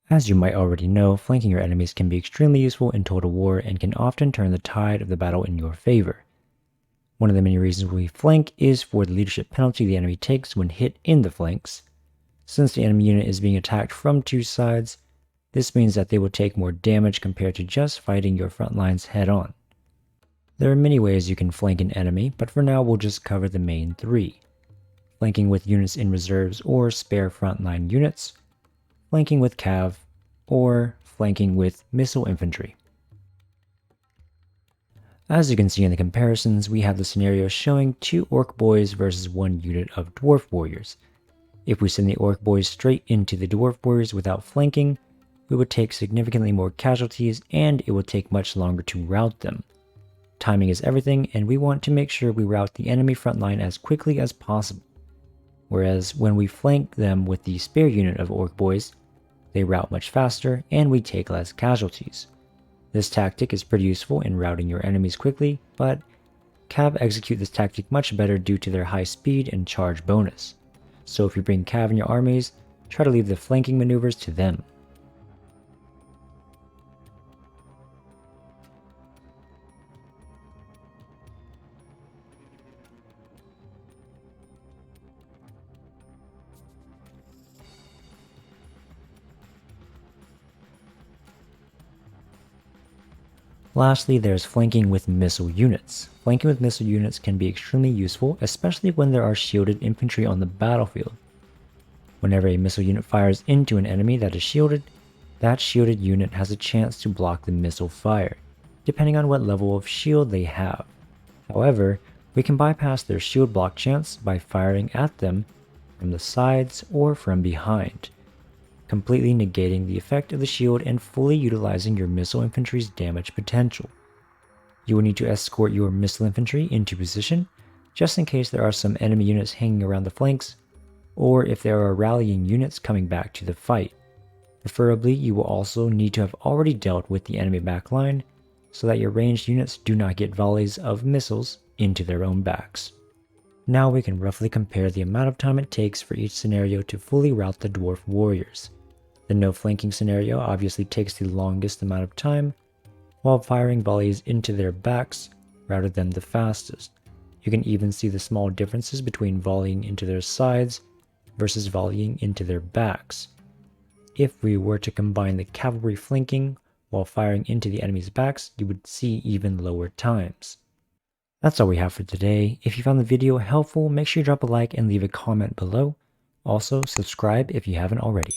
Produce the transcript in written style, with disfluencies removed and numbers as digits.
As you might already know, flanking your enemies can be extremely useful in Total War and can often turn the tide of the battle in your favor. One of the many reasons we flank is for the leadership penalty the enemy takes when hit in the flanks. Since the enemy unit is being attacked from two sides, this means that they will take more damage compared to just fighting your front lines head on. There are many ways you can flank an enemy, but for now we'll just cover the main three. Flanking with units in reserves or spare frontline units, flanking with cav, or flanking with missile infantry. As you can see in the comparisons, we have the scenario showing 2 orc boys versus 1 unit of dwarf warriors. If we send the orc boys straight into the dwarf warriors without flanking, we would take significantly more casualties and it would take much longer to rout them. Timing is everything, and we want to make sure we rout the enemy front line as quickly as possible. Whereas when we flank them with the spare unit of orc boys, they rout much faster and we take less casualties. This tactic is pretty useful in routing your enemies quickly, but cav execute this tactic much better due to their high speed and charge bonus. So if you bring cav in your armies, try to leave the flanking maneuvers to them. Lastly, there's flanking with missile units. Flanking with missile units can be extremely useful, especially when there are shielded infantry on the battlefield. Whenever a missile unit fires into an enemy that is shielded, that shielded unit has a chance to block the missile fire, depending on what level of shield they have. However, we can bypass their shield block chance by firing at them from the sides or from behind, completely negating the effect of the shield and fully utilizing your missile infantry's damage potential. You will need to escort your missile infantry into position, just in case there are some enemy units hanging around the flanks, or if there are rallying units coming back to the fight. Preferably, you will also need to have already dealt with the enemy backline, so that your ranged units do not get volleys of missiles into their own backs. Now we can roughly compare the amount of time it takes for each scenario to fully rout the dwarf warriors. The no flanking scenario obviously takes the longest amount of time, while firing volleys into their backs routed them the fastest. You can even see the small differences between volleying into their sides versus volleying into their backs. If we were to combine the cavalry flanking while firing into the enemy's backs, you would see even lower times. That's all we have for today. If you found the video helpful, make sure you drop a like and leave a comment below. Also, subscribe if you haven't already.